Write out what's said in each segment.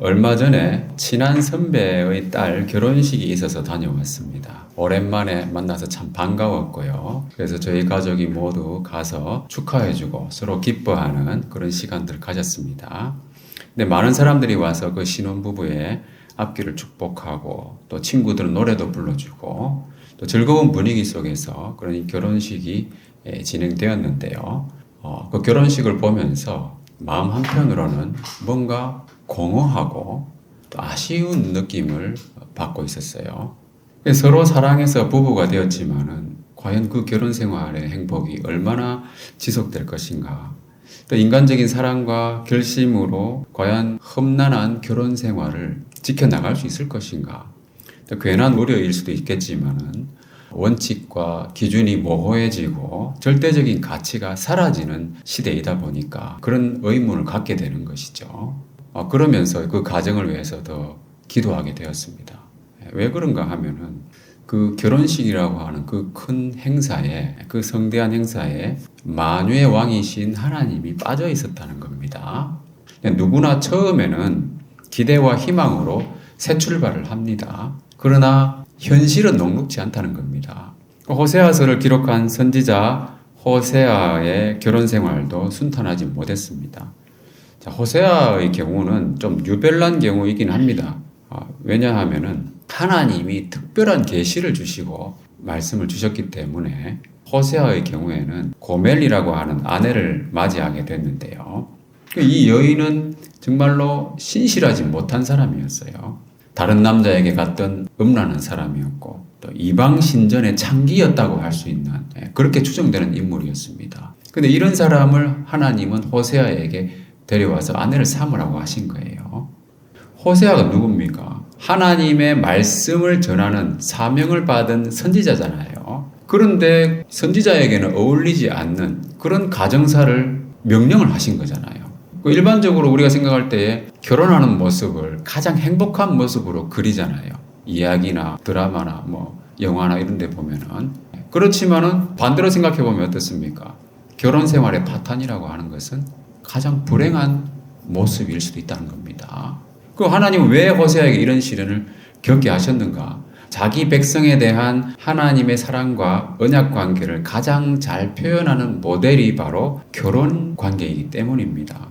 얼마 전에 친한 선배의 딸 결혼식이 있어서 다녀왔습니다. 오랜만에 만나서 참 반가웠고요. 그래서 저희 가족이 모두 가서 축하해주고 서로 기뻐하는 그런 시간들을 가졌습니다. 근데 많은 사람들이 와서 그 신혼부부의 앞길을 축복하고 또 친구들은 노래도 불러주고 또 즐거운 분위기 속에서 그런 결혼식이 진행되었는데요. 그 결혼식을 보면서 마음 한편으로는 뭔가 공허하고 또 아쉬운 느낌을 받고 있었어요. 서로 사랑해서 부부가 되었지만은 과연 그 결혼 생활의 행복이 얼마나 지속될 것인가? 또 인간적인 사랑과 결심으로 과연 험난한 결혼 생활을 지켜나갈 수 있을 것인가? 또 괜한 우려일 수도 있겠지만은 원칙과 기준이 모호해지고 절대적인 가치가 사라지는 시대이다 보니까 그런 의문을 갖게 되는 것이죠. 그러면서 그 가정을 위해서 더 기도하게 되었습니다. 왜 그런가 하면은 그 결혼식이라고 하는 그 큰 행사에, 그 성대한 행사에 만유의 왕이신 하나님이 빠져 있었다는 겁니다. 누구나 처음에는 기대와 희망으로 새 출발을 합니다. 그러나 현실은 녹록지 않다는 겁니다. 호세아서를 기록한 선지자 호세아의 결혼 생활도 순탄하지 못했습니다. 호세아의 경우는 좀 유별난 경우이긴 합니다. 왜냐하면은 하나님이 특별한 계시를 주시고 말씀을 주셨기 때문에 호세아의 경우에는 고멜이라고 하는 아내를 맞이하게 됐는데요. 이 여인은 정말로 신실하지 못한 사람이었어요. 다른 남자에게 갔던 음란한 사람이었고 또 이방 신전의 창기였다고 할 수 있는 그렇게 추정되는 인물이었습니다. 근데 이런 사람을 하나님은 호세아에게 데려와서 아내를 삼으라고 하신 거예요. 호세아가 누굽니까? 하나님의 말씀을 전하는 사명을 받은 선지자잖아요. 그런데 선지자에게는 어울리지 않는 그런 가정사를 명령을 하신 거잖아요. 일반적으로 우리가 생각할 때에 결혼하는 모습을 가장 행복한 모습으로 그리잖아요. 이야기나 드라마나 영화나 이런 데 보면은. 그렇지만은 반대로 생각해 보면 어떻습니까? 결혼 생활의 파탄이라고 하는 것은 가장 불행한 모습일 수도 있다는 겁니다. 그 하나님은 왜 호세아에게 이런 시련을 겪게 하셨는가? 자기 백성에 대한 하나님의 사랑과 언약 관계를 가장 잘 표현하는 모델이 바로 결혼 관계이기 때문입니다.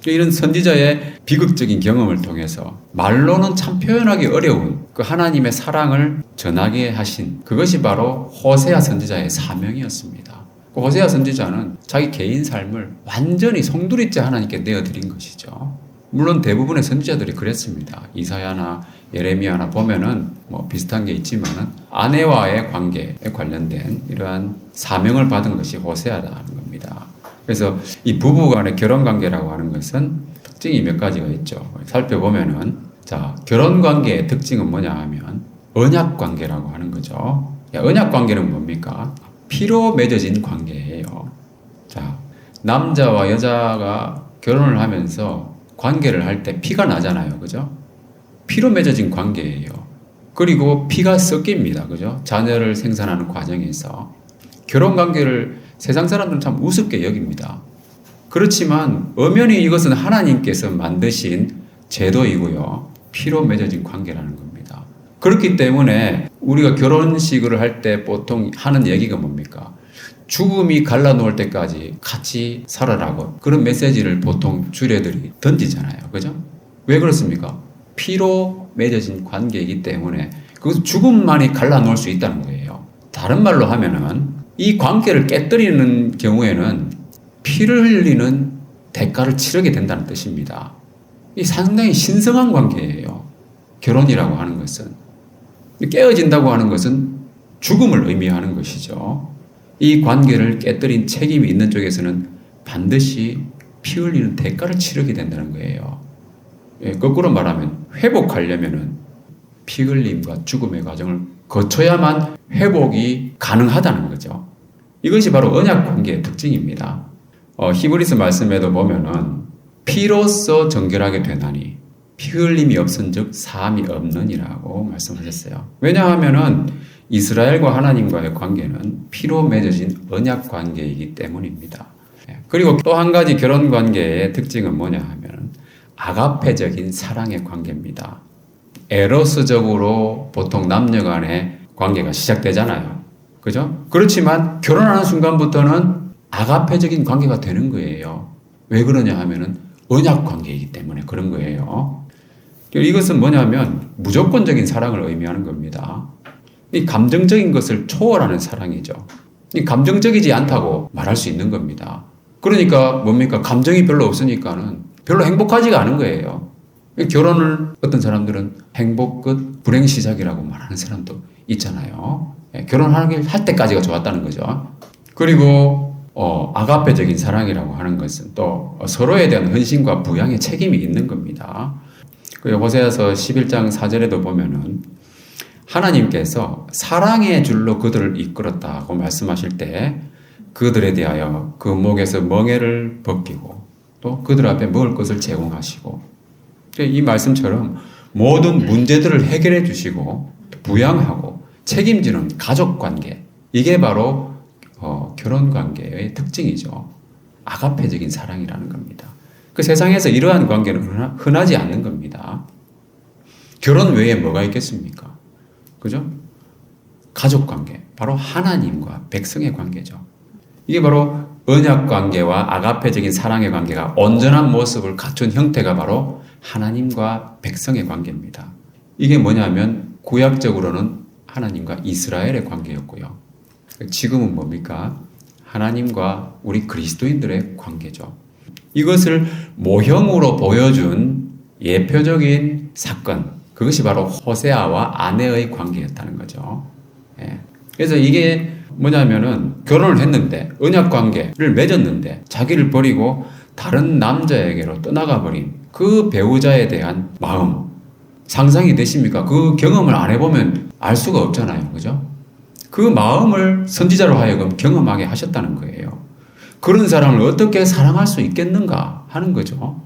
이런 선지자의 비극적인 경험을 통해서 말로는 참 표현하기 어려운 그 하나님의 사랑을 전하게 하신 그것이 바로 호세아 선지자의 사명이었습니다. 호세아 선지자는 자기 개인 삶을 완전히 송두리째 하나님께 내어드린 것이죠. 물론 대부분의 선지자들이 그랬습니다. 이사야나 예레미야나 보면은 비슷한 게 있지만은 아내와의 관계에 관련된 이러한 사명을 받은 것이 호세아라는 겁니다. 그래서 이 부부 간의 결혼 관계라고 하는 것은 특징이 몇 가지가 있죠. 살펴보면은 결혼 관계의 특징은 뭐냐 하면 언약 관계라고 하는 거죠. 언약 관계는 뭡니까? 피로 맺어진 관계예요. 남자와 여자가 결혼을 하면서 관계를 할 때 피가 나잖아요. 그죠? 피로 맺어진 관계예요. 그리고 피가 섞입니다. 그죠? 자녀를 생산하는 과정에서. 결혼 관계를 세상 사람들은 참 우습게 여깁니다. 그렇지만 엄연히 이것은 하나님께서 만드신 제도이고요. 피로 맺어진 관계라는 겁니다. 그렇기 때문에 우리가 결혼식을 할 때 보통 하는 얘기가 뭡니까? 죽음이 갈라놓을 때까지 같이 살아라고 그런 메시지를 보통 주례들이 던지잖아요. 그죠? 왜 그렇습니까? 피로 맺어진 관계이기 때문에 그것은 죽음만이 갈라놓을 수 있다는 거예요. 다른 말로 하면은 이 관계를 깨뜨리는 경우에는 피를 흘리는 대가를 치르게 된다는 뜻입니다. 이 상당히 신성한 관계예요. 결혼이라고 하는 것은. 깨어진다고 하는 것은 죽음을 의미하는 것이죠. 이 관계를 깨뜨린 책임이 있는 쪽에서는 반드시 피 흘리는 대가를 치르게 된다는 거예요. 거꾸로 말하면 회복하려면은 피 흘림과 죽음의 과정을 거쳐야만 회복이 가능하다는 거죠. 이것이 바로 언약 관계의 특징입니다. 히브리서 말씀에도 보면은 피로써 정결하게 되나니 피 흘림이 없은즉 사함이 없느니라고 말씀하셨어요. 왜냐하면은 이스라엘과 하나님과의 관계는 피로 맺어진 언약 관계이기 때문입니다. 그리고 또 한 가지 결혼 관계의 특징은 뭐냐 하면 아가페적인 사랑의 관계입니다. 에로스적으로 보통 남녀 간의 관계가 시작되잖아요. 그죠? 그렇지만 결혼하는 순간부터는 아가페적인 관계가 되는 거예요. 왜 그러냐 하면은 언약 관계이기 때문에 그런 거예요. 이것은 뭐냐면 무조건적인 사랑을 의미하는 겁니다. 이 감정적인 것을 초월하는 사랑이죠. 이 감정적이지 않다고 말할 수 있는 겁니다. 그러니까 뭡니까? 감정이 별로 없으니까는 별로 행복하지가 않은 거예요. 결혼을 어떤 사람들은 행복 끝 불행 시작이라고 말하는 사람도 있잖아요. 결혼할 때까지가 좋았다는 거죠. 그리고 아가페적인 사랑이라고 하는 것은 또 서로에 대한 헌신과 부양의 책임이 있는 겁니다. 호세아서 11장 4절에도 보면은 하나님께서 사랑의 줄로 그들을 이끌었다고 말씀하실 때 그들에 대하여 그 목에서 멍에를 벗기고 또 그들 앞에 먹을 것을 제공하시고 이 말씀처럼 모든 문제들을 해결해 주시고 부양하고 책임지는 가족 관계, 이게 바로 결혼 관계의 특징이죠. 아가페적인 사랑이라는 겁니다. 그 세상에서 이러한 관계는 흔하지 않는 겁니다. 결혼 외에 뭐가 있겠습니까? 그죠? 가족 관계, 바로 하나님과 백성의 관계죠. 이게 바로 언약 관계와 아가페적인 사랑의 관계가 온전한 모습을 갖춘 형태가 바로 하나님과 백성의 관계입니다. 이게 뭐냐면 구약적으로는 하나님과 이스라엘의 관계였고요. 지금은 뭡니까? 하나님과 우리 그리스도인들의 관계죠. 이것을 모형으로 보여준 예표적인 사건, 그것이 바로 호세아와 아내의 관계였다는 거죠. 그래서 이게 뭐냐면은 결혼을 했는데 언약 관계를 맺었는데 자기를 버리고 다른 남자에게로 떠나가 버린 그 배우자에 대한 마음, 상상이 되십니까? 그 경험을 안 해보면 알 수가 없잖아요. 그죠? 그 마음을 선지자로 하여금 경험하게 하셨다는 거예요. 그런 사람을 어떻게 사랑할 수 있겠는가 하는 거죠.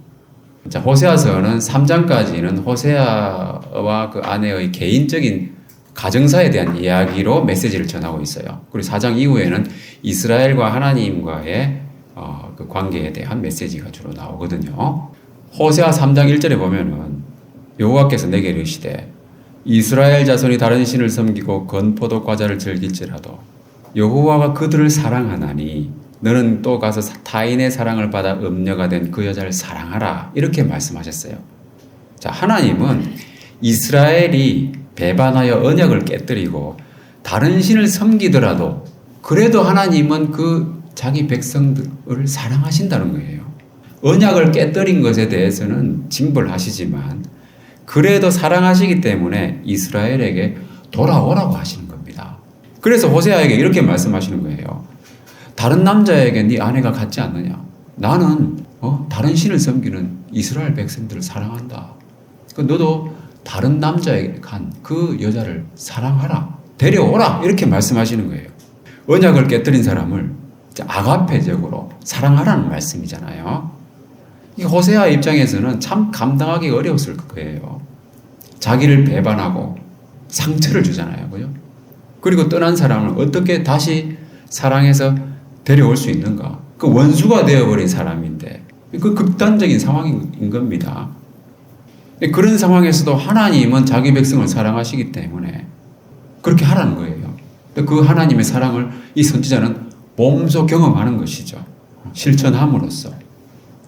자, 호세아서는 3장까지는 호세아와 그 아내의 개인적인 가정사에 대한 이야기로 메시지를 전하고 있어요. 그리고 4장 이후에는 이스라엘과 하나님과의 그 관계에 대한 메시지가 주로 나오거든요. 호세아 3장 1절에 보면은 여호와께서 내게 이르시되 이스라엘 자손이 다른 신을 섬기고 건포도 과자를 즐길지라도 여호와가 그들을 사랑하나니 너는 또 가서 타인의 사랑을 받아 음녀가 된 그 여자를 사랑하라, 이렇게 말씀하셨어요. 자, 하나님은 이스라엘이 배반하여 언약을 깨뜨리고 다른 신을 섬기더라도 그래도 하나님은 그 자기 백성들을 사랑하신다는 거예요. 언약을 깨뜨린 것에 대해서는 징벌하시지만 그래도 사랑하시기 때문에 이스라엘에게 돌아오라고 하시는 겁니다. 그래서 호세아에게 이렇게 말씀하시는 거예요. 다른 남자에게 네 아내가 같지 않느냐? 나는 다른 신을 섬기는 이스라엘 백성들을 사랑한다. 너도 다른 남자에게 간 그 여자를 사랑하라. 데려오라. 이렇게 말씀하시는 거예요. 언약을 깨뜨린 사람을 아가페적으로 사랑하라는 말씀이잖아요. 이 호세아 입장에서는 참 감당하기 어려웠을 거예요. 자기를 배반하고 상처를 주잖아요. 그죠? 그리고 떠난 사람을 어떻게 다시 사랑해서 데려올 수 있는가? 그 원수가 되어버린 사람인데 그 극단적인 상황인 겁니다. 그런 상황에서도 하나님은 자기 백성을 사랑하시기 때문에 그렇게 하라는 거예요. 그 하나님의 사랑을 이 선지자는 몸소 경험하는 것이죠. 실천함으로써.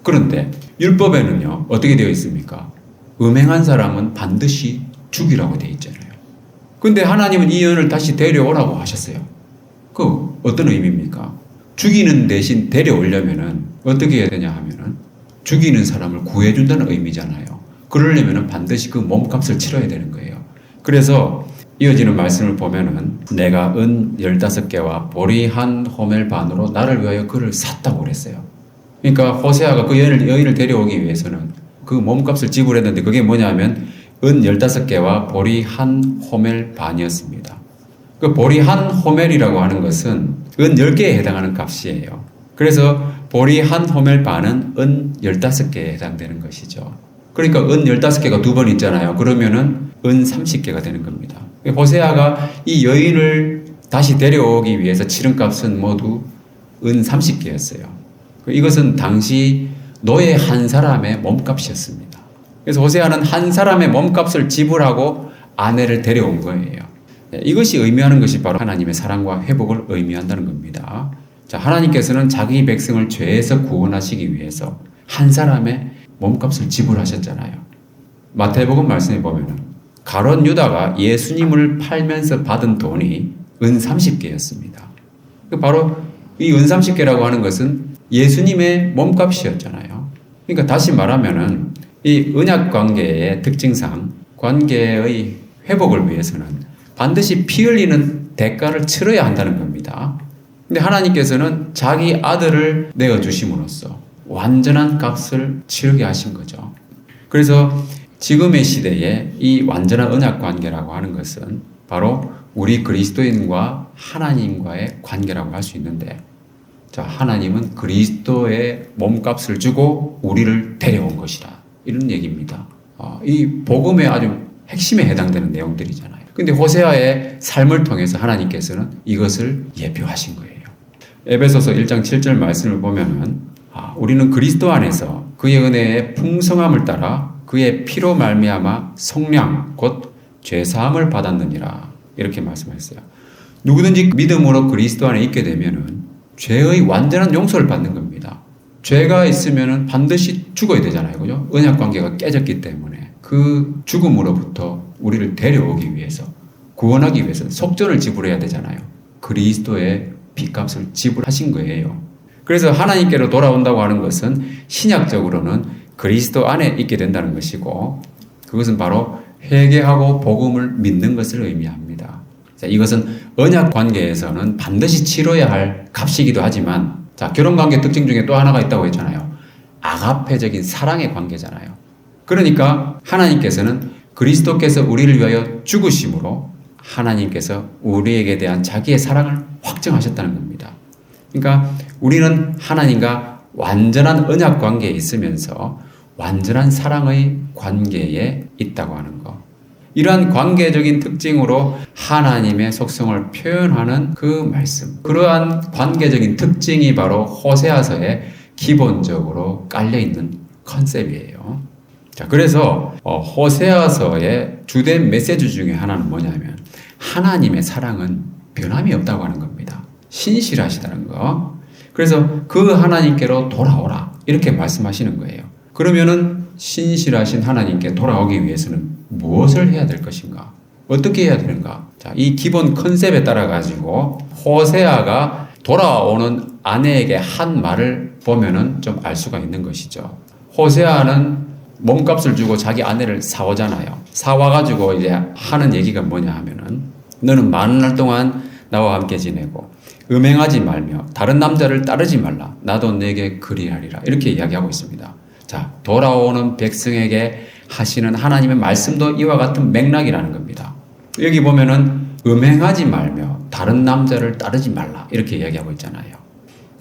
그런데 율법에는요, 어떻게 되어 있습니까? 음행한 사람은 반드시 죽이라고 되어 있잖아요. 근데 하나님은 이 여인을 다시 데려오라고 하셨어요. 그 어떤 의미입니까? 죽이는 대신 데려오려면은 어떻게 해야 되냐 하면은 죽이는 사람을 구해준다는 의미잖아요. 그러려면은 반드시 그 몸값을 치러야 되는 거예요. 그래서 이어지는 말씀을 보면은 내가 은 15개와 보리 한 호멜 반으로 나를 위하여 그를 샀다고 그랬어요. 그러니까 호세아가 그 여인을 데려오기 위해서는 그 몸값을 지불했는데 그게 뭐냐면 은 15개와 보리 한 호멜 반이었습니다. 그 보리 한 호멜이라고 하는 것은 은 10개에 해당하는 값이에요. 그래서 보리 한 호멜 반은 은 15개에 해당되는 것이죠. 그러니까 은 15개가 두 번 있잖아요. 그러면은 은 30개가 되는 겁니다. 호세아가 이 여인을 다시 데려오기 위해서 치른 값은 모두 은 30개였어요. 이것은 당시 노예 한 사람의 몸값이었습니다. 그래서 호세아는 한 사람의 몸값을 지불하고 아내를 데려온 거예요. 이것이 의미하는 것이 바로 하나님의 사랑과 회복을 의미한다는 겁니다. 자, 하나님께서는 자기 백성을 죄에서 구원하시기 위해서 한 사람의 몸값을 지불하셨잖아요. 마태복음 말씀에 보면은 가룟 유다가 예수님을 팔면서 받은 돈이 은 30개였습니다. 바로 이 은 30개라고 하는 것은 예수님의 몸값이었잖아요. 그러니까 다시 말하면은 이 언약 관계의 특징상 관계의 회복을 위해서는 반드시 피 흘리는 대가를 치러야 한다는 겁니다. 근데 하나님께서는 자기 아들을 내어주심으로써 완전한 값을 치르게 하신 거죠. 그래서 지금의 시대에 이 완전한 언약 관계라고 하는 것은 바로 우리 그리스도인과 하나님과의 관계라고 할 수 있는데, 자, 하나님은 그리스도의 몸값을 주고 우리를 데려온 것이다. 이런 얘기입니다. 이 복음의 아주 핵심에 해당되는 내용들이잖아요. 근데 호세아의 삶을 통해서 하나님께서는 이것을 예표하신 거예요. 에베소서 1장 7절 말씀을 보면은 우리는 그리스도 안에서 그의 은혜의 풍성함을 따라 그의 피로 말미암아 속량 곧 죄사함을 받았느니라. 이렇게 말씀하셨어요. 누구든지 믿음으로 그리스도 안에 있게 되면은 죄의 완전한 용서를 받는 겁니다. 죄가 있으면은 반드시 죽어야 되잖아요. 그죠? 언약 관계가 깨졌기 때문에 그 죽음으로부터 우리를 데려오기 위해서, 구원하기 위해서 속전을 지불해야 되잖아요. 그리스도의 피값을 지불하신 거예요. 그래서 하나님께로 돌아온다고 하는 것은 신약적으로는 그리스도 안에 있게 된다는 것이고, 그것은 바로 회개하고 복음을 믿는 것을 의미합니다. 자, 이것은 언약 관계에서는 반드시 치러야 할 값이기도 하지만, 자, 결혼 관계 특징 중에 또 하나가 있다고 했잖아요. 아가페적인 사랑의 관계잖아요. 그러니까 하나님께서는 그리스도께서 우리를 위하여 죽으심으로 하나님께서 우리에게 대한 자기의 사랑을 확증하셨다는 겁니다. 그러니까 우리는 하나님과 완전한 언약 관계에 있으면서 완전한 사랑의 관계에 있다고 하는 것. 이러한 관계적인 특징으로 하나님의 속성을 표현하는 그 말씀. 그러한 관계적인 특징이 바로 호세아서에 기본적으로 깔려있는 컨셉이에요. 자, 그래서 호세아서의 주된 메시지 중에 하나는 뭐냐면 하나님의 사랑은 변함이 없다고 하는 겁니다. 신실하시다는 거. 그래서 그 하나님께로 돌아오라 이렇게 말씀하시는 거예요. 그러면은 신실하신 하나님께 돌아오기 위해서는 무엇을 해야 될 것인가? 어떻게 해야 되는가? 자, 이 기본 컨셉에 따라 가지고 호세아가 돌아오는 아내에게 한 말을 보면은 좀 알 수가 있는 것이죠. 호세아는 몸값을 주고 자기 아내를 사오잖아요. 사와가지고 이제 하는 얘기가 뭐냐 하면은 너는 많은 날 동안 나와 함께 지내고 음행하지 말며 다른 남자를 따르지 말라. 나도 내게 그리하리라. 이렇게 이야기하고 있습니다. 자, 돌아오는 백성에게 하시는 하나님의 말씀도 이와 같은 맥락이라는 겁니다. 여기 보면은 음행하지 말며 다른 남자를 따르지 말라. 이렇게 이야기하고 있잖아요.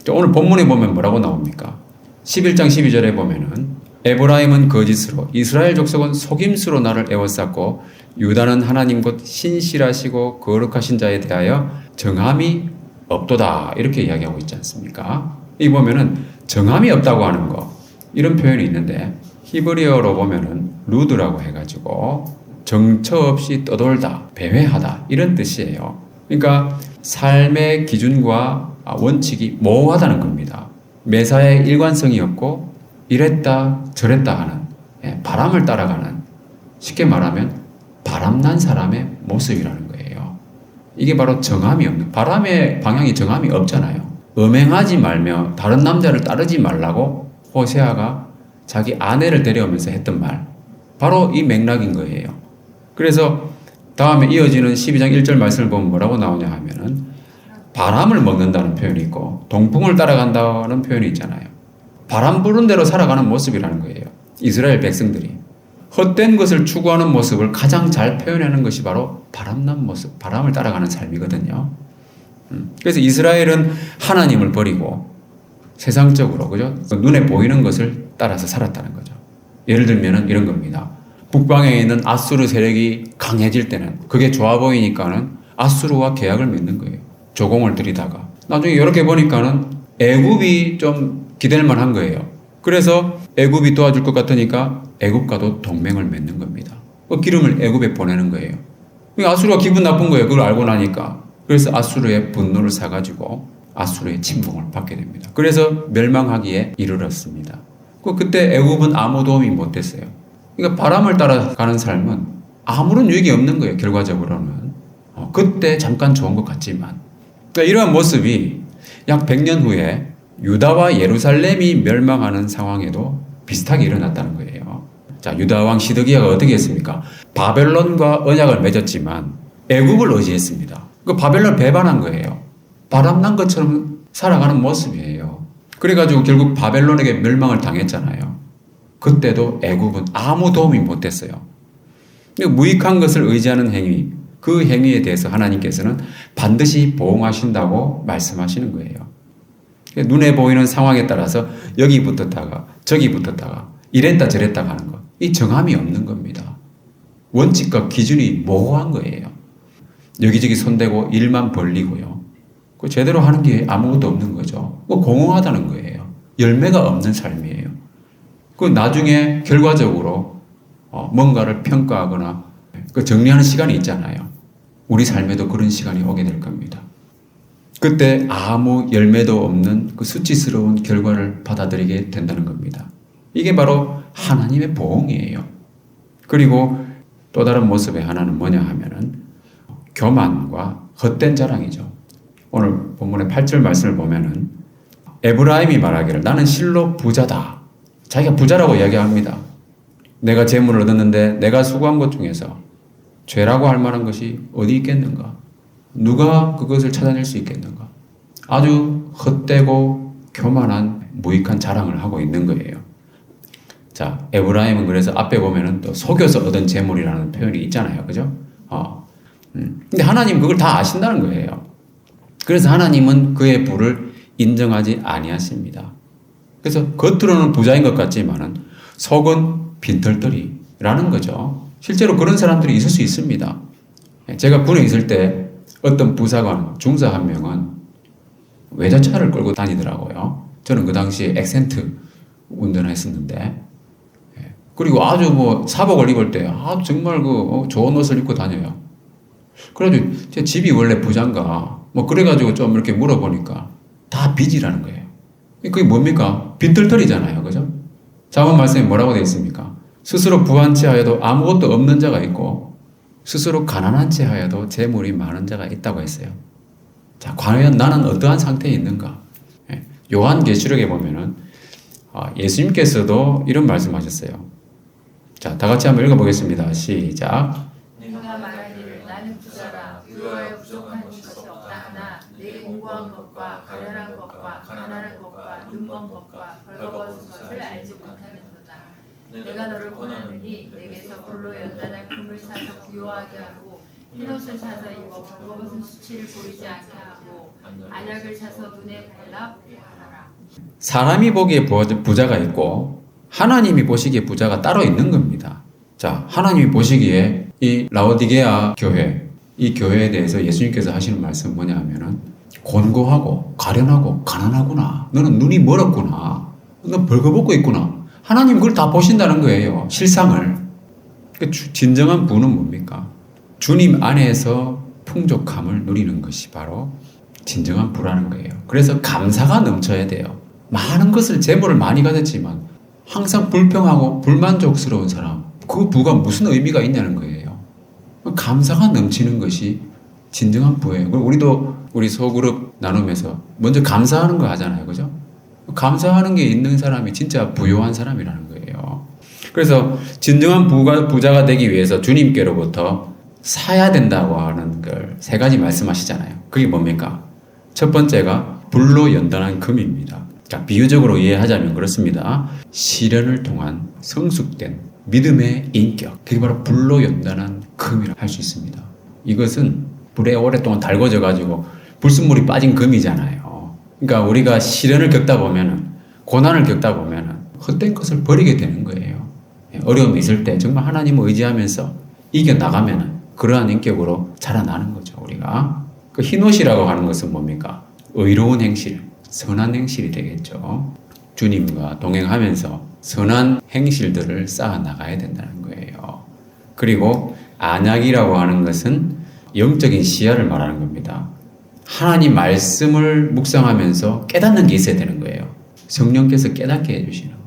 오늘 본문에 보면 뭐라고 나옵니까? 11장 12절에 보면은 에브라임은 거짓으로 이스라엘 족속은 속임수로 나를 애워쌌고 유다는 하나님 곧 신실하시고 거룩하신 자에 대하여 정함이 없도다. 이렇게 이야기하고 있지 않습니까? 이 보면은 정함이 없다고 하는 거 이런 표현이 있는데 히브리어로 보면은 루드라고 해가지고 정처 없이 떠돌다, 배회하다 이런 뜻이에요. 그러니까 삶의 기준과 원칙이 모호하다는 겁니다. 매사에 일관성이 없고 이랬다 저랬다 하는 바람을 따라가는, 쉽게 말하면 바람난 사람의 모습이라는 거예요. 이게 바로 정함이 없는, 바람의 방향이 정함이 없잖아요. 음행하지 말며 다른 남자를 따르지 말라고 호세아가 자기 아내를 데려오면서 했던 말, 바로 이 맥락인 거예요. 그래서 다음에 이어지는 12장 1절 말씀을 보면 뭐라고 나오냐 하면은 바람을 먹는다는 표현이 있고 동풍을 따라간다는 표현이 있잖아요. 바람 부는 대로 살아가는 모습이라는 거예요. 이스라엘 백성들이 헛된 것을 추구하는 모습을 가장 잘 표현하는 것이 바로 바람난 모습, 바람을 따라가는 삶이거든요. 그래서 이스라엘은 하나님을 버리고 세상적으로, 그죠? 눈에 보이는 것을 따라서 살았다는 거죠. 예를 들면은 이런 겁니다. 북방에 있는 아수르 세력이 강해질 때는 그게 좋아 보이니까는 아수르와 계약을 맺는 거예요. 조공을 들이다가 나중에 이렇게 보니까는 애굽이 좀 기댈 만한 거예요. 그래서 애굽이 도와줄 것 같으니까 애굽과도 동맹을 맺는 겁니다. 기름을 애굽에 보내는 거예요. 아수르가 기분 나쁜 거예요. 그걸 알고 나니까. 그래서 아수르의 분노를 사가지고 아수르의 침공을 받게 됩니다. 그래서 멸망하기에 이르렀습니다. 그때 애굽은 아무 도움이 못 됐어요. 그러니까 바람을 따라가는 삶은 아무런 유익이 없는 거예요. 결과적으로는. 그때 잠깐 좋은 것 같지만. 그러니까 이러한 모습이 약 100년 후에 유다와 예루살렘이 멸망하는 상황에도 비슷하게 일어났다는 거예요. 자, 유다 왕 시드기야가 어떻게 했습니까? 바벨론과 언약을 맺었지만 애굽을 의지했습니다. 그 바벨론 배반한 거예요. 바람난 것처럼 살아가는 모습이에요. 그래가지고 결국 바벨론에게 멸망을 당했잖아요. 그때도 애굽은 아무 도움이 못 됐어요. 무익한 것을 의지하는 행위, 그 행위에 대해서 하나님께서는 반드시 보응하신다고 말씀하시는 거예요. 눈에 보이는 상황에 따라서 여기 붙었다가 저기 붙었다가 이랬다 저랬다 하는 것. 이 정함이 없는 겁니다. 원칙과 기준이 모호한 거예요. 여기저기 손대고 일만 벌리고요. 제대로 하는 게 아무것도 없는 거죠. 공허하다는 거예요. 열매가 없는 삶이에요. 나중에 결과적으로 뭔가를 평가하거나 정리하는 시간이 있잖아요. 우리 삶에도 그런 시간이 오게 될 겁니다. 그때 아무 열매도 없는 그 수치스러운 결과를 받아들이게 된다는 겁니다. 이게 바로 하나님의 보응이에요. 그리고 또 다른 모습의 하나는 뭐냐 하면은 교만과 헛된 자랑이죠. 오늘 본문의 8절 말씀을 보면은 에브라임이 말하기를 나는 실로 부자다. 자기가 부자라고 이야기합니다. 내가 재물을 얻었는데 내가 수고한 것 중에서 죄라고 할 만한 것이 어디 있겠는가? 누가 그것을 찾아낼 수 있겠는가? 아주 헛되고 교만한 무익한 자랑을 하고 있는 거예요. 자, 에브라임은 그래서 앞에 보면은 또 속여서 얻은 재물이라는 표현이 있잖아요. 그죠? 근데 하나님 그걸 다 아신다는 거예요. 그래서 하나님은 그의 부를 인정하지 아니하십니다. 그래서 겉으로는 부자인 것 같지만은 속은 빈털터리라는 거죠. 실제로 그런 사람들이 있을 수 있습니다. 제가 군에 있을 때 어떤 부사관, 중사 한 명은 외제차를 끌고 다니더라고요. 저는 그 당시에 액센트 운전을 했었는데, 그리고 아주 사복을 입을 때 정말 좋은 옷을 입고 다녀요. 그래가지고 제 집이 원래 부자인가, 그래가지고 좀 이렇게 물어보니까 다 빚이라는 거예요. 그게 뭡니까? 빈털터리잖아요. 그죠? 자문 말씀에 뭐라고 되어 있습니까? 스스로 부한 채 하여도 아무것도 없는 자가 있고, 스스로 가난한 채 하여도 재물이 많은 자가 있다고 했어요. 자, 과연 나는 어떠한 상태에 있는가? 요한계시록에 보면은 예수님께서도 이런 말씀하셨어요. 자, 다 같이 한번 읽어보겠습니다. 시작. 내가 말하기를 나는 부자라 부여하여 부족한 것이 없다 하나 내 공고한 것과 가련한 것과 가난한 것과 눈먼 것과 벌거벗은 것을 알지 못하는도다. 내가 너를 권하노니 내게서 불로 연단한 금을 사서 부요하게 하고 흰옷을 사서 입어 벌거벗은 수치를 보이지 않게 하고 안약을 사서 눈에 발라 보하라. 사람이 보기에 부자가 있고 하나님이 보시기에 부자가 따로 있는 겁니다. 자, 하나님이 보시기에 이 라오디게아 교회, 이 교회에 대해서 예수님께서 하시는 말씀은 뭐냐 하면은 곤고하고 가련하고 가난하구나. 너는 눈이 멀었구나. 너 벌거벗고 있구나. 하나님 그걸 다 보신다는 거예요. 실상을. 진정한 부는 뭡니까? 주님 안에서 풍족함을 누리는 것이 바로 진정한 부라는 거예요. 그래서 감사가 넘쳐야 돼요. 많은 것을 재물을 많이 가졌지만 항상 불평하고 불만족스러운 사람, 그 부가 무슨 의미가 있냐는 거예요. 감사가 넘치는 것이 진정한 부예요. 우리도 우리 소그룹 나눔에서 먼저 감사하는 거 하잖아요. 그죠? 감사하는 게 있는 사람이 진짜 부요한 사람이라는 거예요. 그래서 진정한 부자가 되기 위해서 주님께로부터 사야 된다고 하는 걸 세 가지 말씀하시잖아요. 그게 뭡니까? 첫 번째가 불로 연단한 금입니다. 자, 비유적으로 이해하자면 그렇습니다. 시련을 통한 성숙된 믿음의 인격, 그게 바로 불로 연단한 금이라고 할 수 있습니다. 이것은 불에 오랫동안 달궈져 가지고 불순물이 빠진 금이잖아요. 그러니까 우리가 시련을 겪다 보면은, 고난을 겪다 보면은 헛된 것을 버리게 되는 거예요. 어려움이 있을 때 정말 하나님을 의지하면서 이겨나가면은 그러한 인격으로 자라나는 거죠, 우리가. 그 흰옷이라고 하는 것은 뭡니까? 의로운 행실, 선한 행실이 되겠죠. 주님과 동행하면서 선한 행실들을 쌓아 나가야 된다는 거예요. 그리고 안약이라고 하는 것은 영적인 시야를 말하는 겁니다. 하나님 말씀을 묵상하면서 깨닫는 게 있어야 되는 거예요. 성령께서 깨닫게 해주시는 거.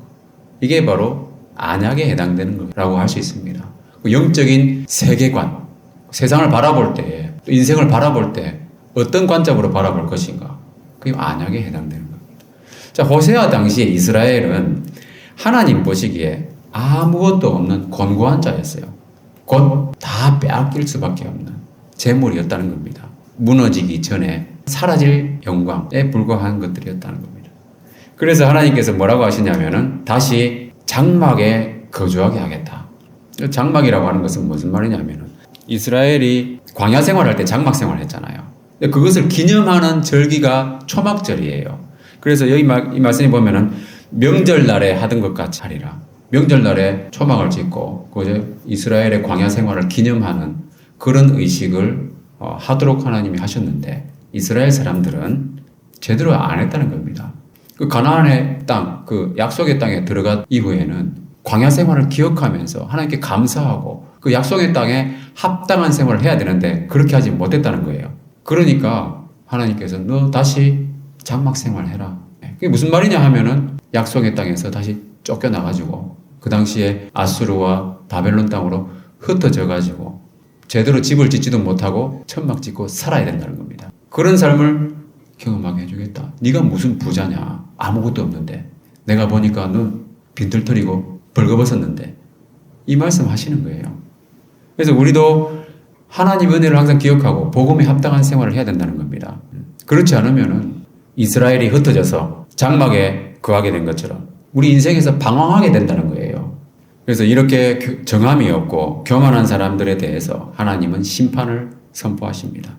이게 바로 안약에 해당되는 거라고 할 수 있습니다. 영적인 세계관, 세상을 바라볼 때, 또 인생을 바라볼 때 어떤 관점으로 바라볼 것인가. 그게 안약에 해당되는 겁니다. 자, 호세아 당시에 이스라엘은 하나님 보시기에 아무것도 없는 곤고한 자였어요. 곧 다 빼앗길 수밖에 없는 재물이었다는 겁니다. 무너지기 전에 사라질 영광에 불과한 것들이었다는 겁니다. 그래서 하나님께서 뭐라고 하시냐면은 다시 장막에 거주하게 하겠다. 장막이라고 하는 것은 무슨 말이냐면은 이스라엘이 광야 생활할 때 장막 생활을 했잖아요. 그것을 기념하는 절기가 초막절이에요. 그래서 여기 이 말씀에 보면은 명절날에 하던 것 같이 하리라. 명절날에 초막을 짓고 그 이스라엘의 광야 생활을 기념하는 그런 의식을 하도록 하나님이 하셨는데 이스라엘 사람들은 제대로 안 했다는 겁니다. 그 가나안의 땅, 그 약속의 땅에 들어간 이후에는 광야 생활을 기억하면서 하나님께 감사하고 그 약속의 땅에 합당한 생활을 해야 되는데 그렇게 하지 못했다는 거예요. 그러니까 하나님께서 너 다시 장막 생활해라. 그게 무슨 말이냐 하면은 약속의 땅에서 다시 쫓겨나가지고 그 당시에 아수르와 바벨론 땅으로 흩어져가지고 제대로 집을 짓지도 못하고 천막 짓고 살아야 된다는 겁니다. 그런 삶을 경험하게 해주겠다. 네가 무슨 부자냐. 아무것도 없는데. 내가 보니까 넌 빈털터리고 벌거벗었는데. 이 말씀 하시는 거예요. 그래서 우리도 하나님 은혜를 항상 기억하고 복음에 합당한 생활을 해야 된다는 겁니다. 그렇지 않으면은 이스라엘이 흩어져서 장막에 거하게 된 것처럼 우리 인생에서 방황하게 된다는 거예요. 그래서 이렇게 정함이 없고 교만한 사람들에 대해서 하나님은 심판을 선포하십니다.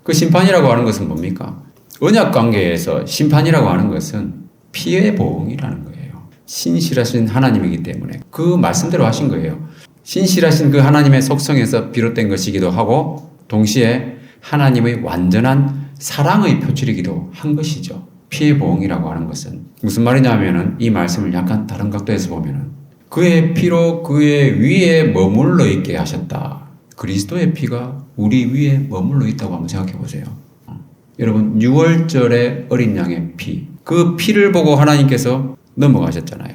그 심판이라고 하는 것은 뭡니까? 언약 관계에서 심판이라고 하는 것은 피해 보응이라는 거예요. 신실하신 하나님이기 때문에 그 말씀대로 하신 거예요. 신실하신 그 하나님의 속성에서 비롯된 것이기도 하고 동시에 하나님의 완전한 사랑의 표출이기도 한 것이죠. 피해 보응이라고 하는 것은 무슨 말이냐 하면은 이 말씀을 약간 다른 각도에서 보면은 그의 피로 그의 위에 머물러 있게 하셨다. 그리스도의 피가 우리 위에 머물러 있다고 한번 생각해 보세요. 여러분 6월절의 어린 양의 피, 그 피를 보고 하나님께서 넘어가셨잖아요.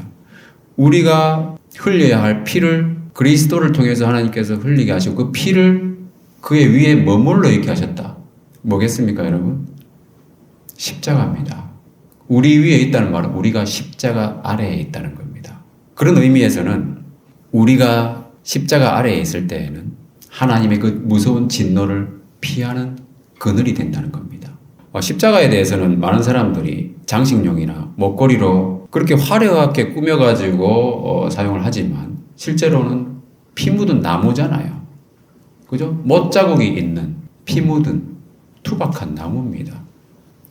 우리가 흘려야 할 피를 그리스도를 통해서 하나님께서 흘리게 하시고 그 피를 그의 위에 머물러 있게 하셨다. 뭐겠습니까 여러분? 십자가입니다. 우리 위에 있다는 말은 우리가 십자가 아래에 있다는 겁니다. 그런 의미에서는 우리가 십자가 아래에 있을 때에는 하나님의 그 무서운 진노를 피하는 그늘이 된다는 겁니다. 십자가에 대해서는 많은 사람들이 장식용이나 목걸이로 그렇게 화려하게 꾸며가지고 사용을 하지만 실제로는 피 묻은 나무잖아요. 그죠? 못자국이 있는 피 묻은 투박한 나무입니다.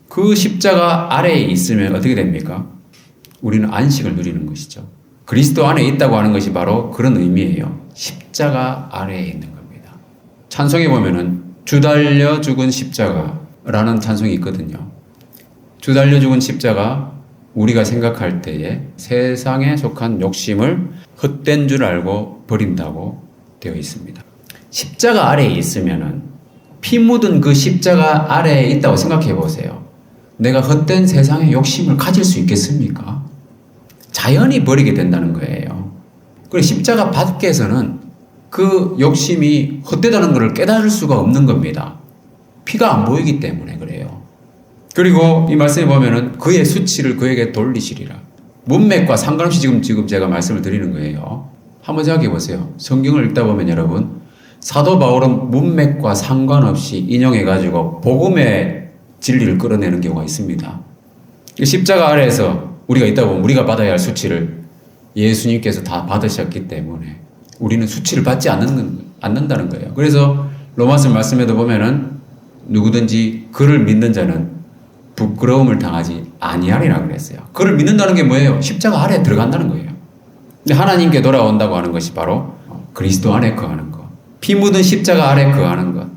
그 십자가 아래에 있으면 어떻게 됩니까? 우리는 안식을 누리는 것이죠. 그리스도 안에 있다고 하는 것이 바로 그런 의미예요. 십자가 아래에 있는 겁니다. 찬송에 보면은 주 달려 죽은 십자가라는 찬송이 있거든요. 주 달려 죽은 십자가 우리가 생각할 때에 세상에 속한 욕심을 헛된 줄 알고 버린다고 되어 있습니다. 십자가 아래에 있으면은 피 묻은 그 십자가 아래에 있다고 생각해 보세요. 내가 헛된 세상의 욕심을 가질 수 있겠습니까? 자연히 버리게 된다는 거예요. 그리고 십자가 밖에서는 그 욕심이 헛되다는 것을 깨달을 수가 없는 겁니다. 피가 안 보이기 때문에 그래요. 그리고 이 말씀에 보면은 그의 수치를 그에게 돌리시리라. 문맥과 상관없이 지금 제가 말씀을 드리는 거예요. 한번 생각해 보세요. 성경을 읽다 보면 여러분 사도 바울은 문맥과 상관없이 인용해가지고 복음의 진리를 끌어내는 경우가 있습니다. 십자가 아래에서 우리가 있다 보면 우리가 받아야 할 수치를 예수님께서 다 받으셨기 때문에 우리는 수치를 받지 않는다는 거예요. 그래서 로마서 말씀에도 보면은 누구든지 그를 믿는 자는 부끄러움을 당하지 아니하리라 그랬어요. 그를 믿는다는 게 뭐예요? 십자가 아래에 들어간다는 거예요. 근데 하나님께 돌아온다고 하는 것이 바로 그리스도 안에 거하는 것. 피 묻은 십자가 아래 거하는 것.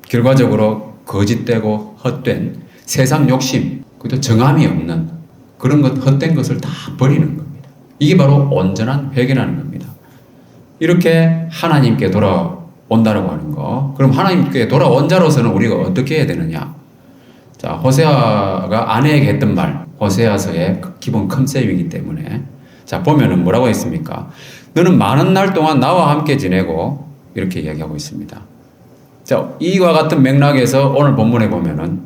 결과적으로 거짓되고 헛된 세상 욕심, 그것도 정함이 없는 그런 것, 헛된 것을 다 버리는 겁니다. 이게 바로 온전한 회개라는 겁니다. 이렇게 하나님께 돌아온다라고 하는 거. 그럼 하나님께 돌아온 자로서는 우리가 어떻게 해야 되느냐? 자, 호세아가 아내에게 했던 말, 호세아서의 기본 컨셉이기 때문에. 자, 보면은 뭐라고 했습니까? 너는 많은 날 동안 나와 함께 지내고, 이렇게 이야기하고 있습니다. 자, 이와 같은 맥락에서 오늘 본문에 보면은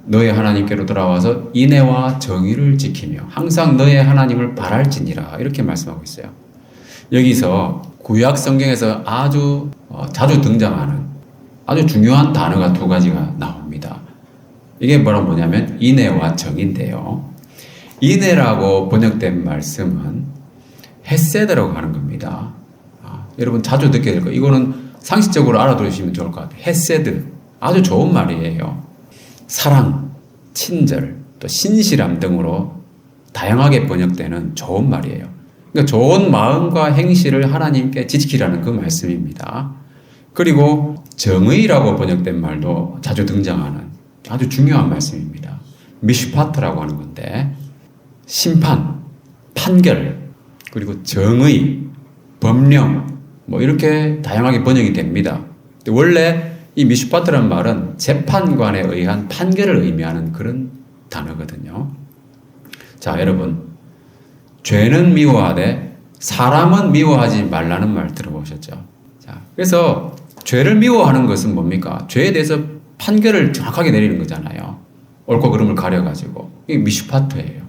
너의 하나님께로 돌아와서 인애와 정의를 지키며 항상 너의 하나님을 바랄지니라, 이렇게 말씀하고 있어요. 여기서 구약 성경에서 아주 자주 등장하는 아주 중요한 단어가 두 가지가 나옵니다. 이게 뭐냐면 인애와 정의인데요. 인애라고 번역된 말씀은 헤세드라고 하는 겁니다. 여러분 자주 듣게 될 거예요. 이거는 상식적으로 알아두시면 좋을 것 같아요. 헤세드, 아주 좋은 말이에요. 사랑, 친절, 또 신실함 등으로 다양하게 번역되는 좋은 말이에요. 그러니까 좋은 마음과 행실을 하나님께 지키라는 그 말씀입니다. 그리고 정의라고 번역된 말도 자주 등장하는 아주 중요한 말씀입니다. 미슈파트라고 하는 건데 심판, 판결, 그리고 정의, 법령 뭐 이렇게 다양하게 번역이 됩니다. 원래 이 미슈파트라는 말은 재판관에 의한 판결을 의미하는 그런 단어거든요. 자, 여러분, 죄는 미워하되 사람은 미워하지 말라는 말 들어보셨죠? 자, 그래서 죄를 미워하는 것은 뭡니까? 죄에 대해서 판결을 정확하게 내리는 거잖아요. 옳고 그름을 가려가지고. 이게 미슈파트예요.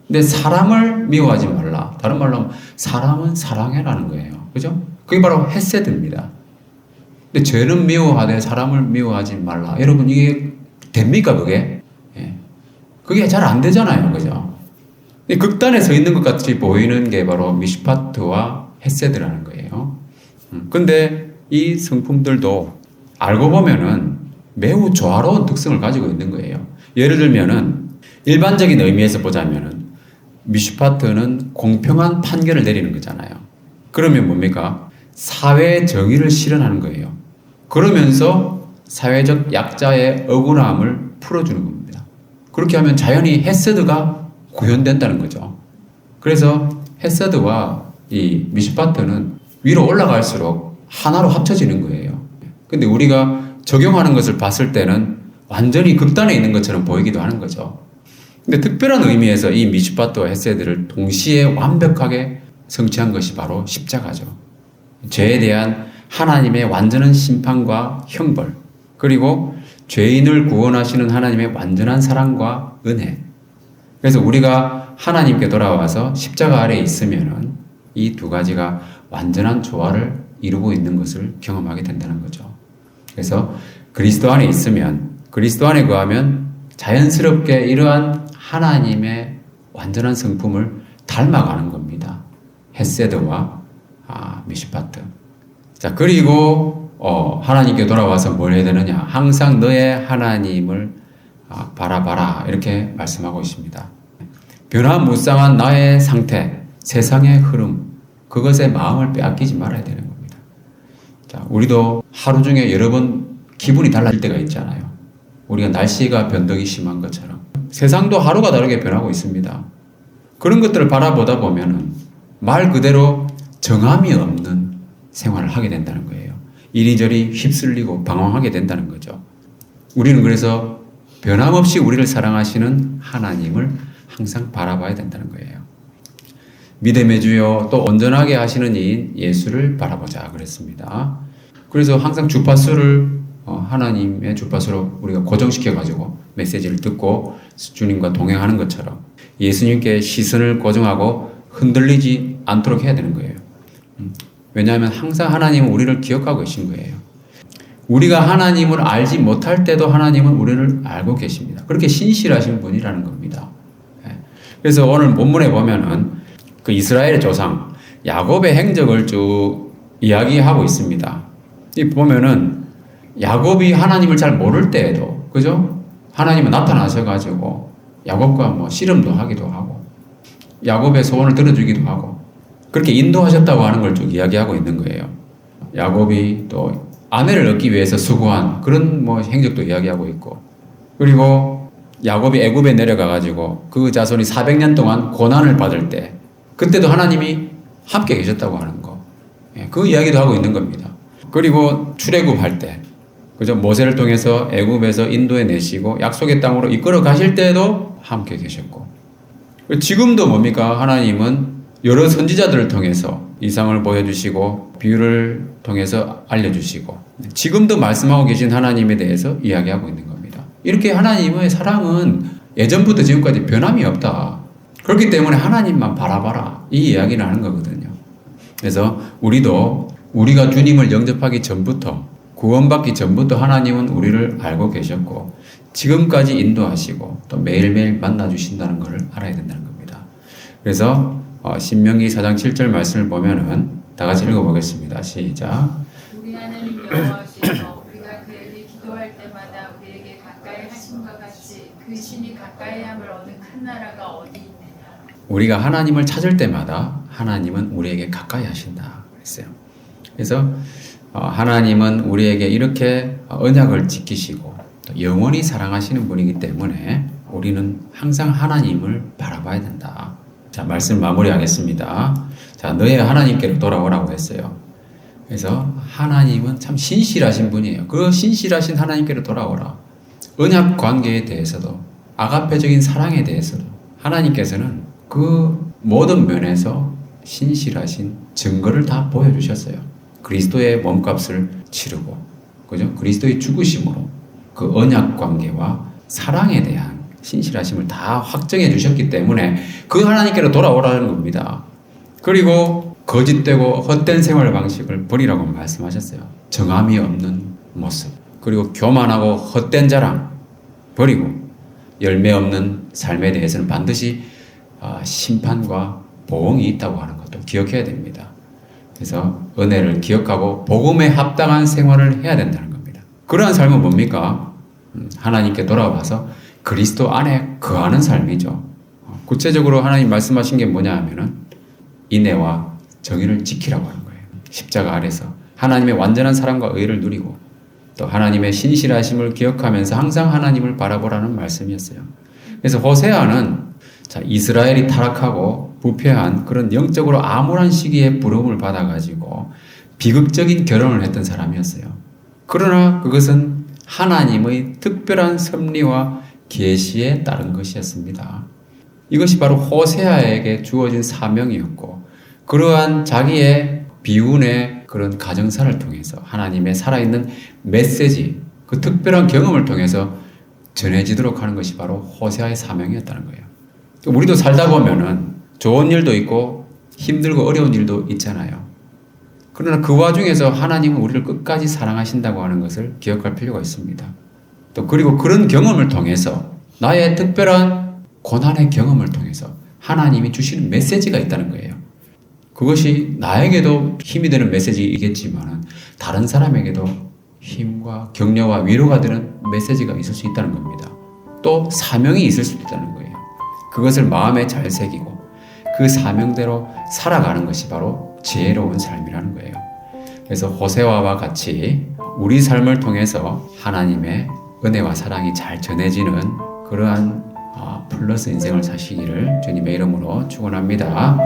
근데 사람을 미워하지 말라. 다른 말로 하면 사람은 사랑해라는 거예요. 그죠? 그게 바로 헤세드입니다. 근데 죄는 미워하되 사람을 미워하지 말라. 여러분, 이게 됩니까, 그게? 예. 그게 잘 안 되잖아요. 그죠? 극단에 서 있는 것 같이 보이는 게 바로 미슈파트와 헤세드라는 거예요. 근데 이 성품들도 알고 보면은 매우 조화로운 특성을 가지고 있는 거예요. 예를 들면은 일반적인 의미에서 보자면은 미슈파트는 공평한 판결을 내리는 거잖아요. 그러면 뭡니까? 사회 정의를 실현하는 거예요. 그러면서 사회적 약자의 억울함을 풀어주는 겁니다. 그렇게 하면 자연히 헤세드가 구현된다는 거죠. 그래서 헤세드와 이 미슈파트는 위로 올라갈수록 하나로 합쳐지는 거예요. 근데 우리가 적용하는 것을 봤을 때는 완전히 극단에 있는 것처럼 보이기도 하는 거죠. 근데 특별한 의미에서 이 미슈파트와 헤세드를 동시에 완벽하게 성취한 것이 바로 십자가죠. 죄에 대한 하나님의 완전한 심판과 형벌, 그리고 죄인을 구원하시는 하나님의 완전한 사랑과 은혜. 그래서 우리가 하나님께 돌아와서 십자가 아래에 있으면은 이 두 가지가 완전한 조화를 이루고 있는 것을 경험하게 된다는 거죠. 그래서 그리스도 안에 있으면, 그리스도 안에 거하면 자연스럽게 이러한 하나님의 완전한 성품을 닮아가는 겁니다. 헤세드와 미슈파트. 자, 그리고 하나님께 돌아와서 뭘 해야 되느냐? 항상 너의 하나님을 바라봐라, 이렇게 말씀하고 있습니다. 변화무쌍한 나의 상태, 세상의 흐름, 그것에 마음을 빼앗기지 말아야 되는 겁니다. 자, 우리도 하루 중에 여러 번 기분이 달라질 때가 있잖아요. 우리가 날씨가 변덕이 심한 것처럼 세상도 하루가 다르게 변하고 있습니다. 그런 것들을 바라보다 보면은 말 그대로 정함이 없는 생활을 하게 된다는 거예요. 이리저리 휩쓸리고 방황하게 된다는 거죠. 우리는 그래서 변함없이 우리를 사랑하시는 하나님을 항상 바라봐야 된다는 거예요. 믿음의 주요 또 온전하게 하시는 이인 예수를 바라보자 그랬습니다. 그래서 항상 주파수를 하나님의 주파수로 우리가 고정시켜가지고 메시지를 듣고 주님과 동행하는 것처럼 예수님께 시선을 고정하고 흔들리지 않도록 해야 되는 거예요. 왜냐하면 항상 하나님은 우리를 기억하고 계신 거예요. 우리가 하나님을 알지 못할 때도 하나님은 우리를 알고 계십니다. 그렇게 신실하신 분이라는 겁니다. 그래서 오늘 본문에 보면은 그 이스라엘의 조상 야곱의 행적을 쭉 이야기하고 있습니다. 이 보면은 야곱이 하나님을 잘 모를 때에도, 그죠? 하나님은 나타나셔가지고 야곱과 뭐 씨름도 하기도 하고 야곱의 소원을 들어주기도 하고 그렇게 인도하셨다고 하는 걸 쭉 이야기하고 있는 거예요. 야곱이 또 아내를 얻기 위해서 수고한 그런 뭐 행적도 이야기하고 있고, 그리고 야곱이 애굽에 내려가가지고 그 자손이 400년 동안 고난을 받을 때 그때도 하나님이 함께 계셨다고 하는 거. 그 이야기도 하고 있는 겁니다. 그리고 출애굽할 때 그죠? 모세를 통해서 애굽에서 인도에 내시고 약속의 땅으로 이끌어 가실 때도 함께 계셨고 지금도 뭡니까? 하나님은 여러 선지자들을 통해서 이상을 보여주시고 비유를 통해서 알려주시고 지금도 말씀하고 계신 하나님에 대해서 이야기하고 있는 겁니다. 이렇게 하나님의 사랑은 예전부터 지금까지 변함이 없다. 그렇기 때문에 하나님만 바라봐라. 이 이야기를 하는 거거든요. 그래서 우리가 주님을 영접하기 전부터 구원받기 전부터 하나님은 우리를 알고 계셨고 지금까지 인도하시고 또 매일매일 만나주신다는 것을 알아야 된다는 겁니다. 그래서 신명기 4장 7절 말씀을 보면은 다 같이 읽어보겠습니다. 시작. 우리 하나님 여호와시여 우리가 그에게 기도할 때마다 우리에게 가까이 하심과 같이 그 신이 가까이 함을 얻은 큰 나라가 어디 있느냐. 우리가 하나님을 찾을 때마다 하나님은 우리에게 가까이 하신다 그랬어요. 그래서 하나님은 우리에게 이렇게 언약을 지키시고 또 영원히 사랑하시는 분이기 때문에 우리는 항상 하나님을 바라봐야 된다. 자, 말씀 마무리하겠습니다. 자, 너의 하나님께로 돌아오라고 했어요. 그래서 하나님은 참 신실하신 분이에요. 그 신실하신 하나님께로 돌아오라. 언약 관계에 대해서도 아가페적인 사랑에 대해서도 하나님께서는 그 모든 면에서 신실하신 증거를 다 보여주셨어요. 그리스도의 몸값을 치르고, 그죠? 그리스도의 죽으심으로 그 언약 관계와 사랑에 대한 신실하심을 다 확정해 주셨기 때문에 그 하나님께로 돌아오라는 겁니다. 그리고 거짓되고 헛된 생활 방식을 버리라고 말씀하셨어요. 정함이 없는 모습, 그리고 교만하고 헛된 자랑 버리고 열매 없는 삶에 대해서는 반드시 심판과 보응이 있다고 하는 것도 기억해야 됩니다. 그래서 은혜를 기억하고 복음에 합당한 생활을 해야 된다는 겁니다. 그러한 삶은 뭡니까? 하나님께 돌아와서 그리스도 안에 거하는 삶이죠. 구체적으로 하나님 말씀하신 게 뭐냐 하면은 인애와 정의를 지키라고 하는 거예요. 십자가 아래서 하나님의 완전한 사랑과 의를 누리고 또 하나님의 신실하심을 기억하면서 항상 하나님을 바라보라는 말씀이었어요. 그래서 호세아는 이스라엘이 타락하고 부패한 그런 영적으로 암울한 시기에 부름을 받아가지고 비극적인 결혼을 했던 사람이었어요. 그러나 그것은 하나님의 특별한 섭리와 계시에 따른 것이었습니다. 이것이 바로 호세아에게 주어진 사명이었고 그러한 자기의 비운의 그런 가정사를 통해서 하나님의 살아있는 메시지, 그 특별한 경험을 통해서 전해지도록 하는 것이 바로 호세아의 사명이었다는 거예요. 우리도 살다 보면은 좋은 일도 있고 힘들고 어려운 일도 있잖아요. 그러나 그 와중에서 하나님은 우리를 끝까지 사랑하신다고 하는 것을 기억할 필요가 있습니다. 또 그리고 그런 경험을 통해서 나의 특별한 고난의 경험을 통해서 하나님이 주시는 메시지가 있다는 거예요. 그것이 나에게도 힘이 되는 메시지이겠지만 다른 사람에게도 힘과 격려와 위로가 되는 메시지가 있을 수 있다는 겁니다. 또 사명이 있을 수도 있다는 거예요. 그것을 마음에 잘 새기고 그 사명대로 살아가는 것이 바로 지혜로운 삶이라는 거예요. 그래서 호세아와 같이 우리 삶을 통해서 하나님의 은혜와 사랑이 잘 전해지는 그러한 플러스 인생을 사시기를 주님의 이름으로 축원합니다.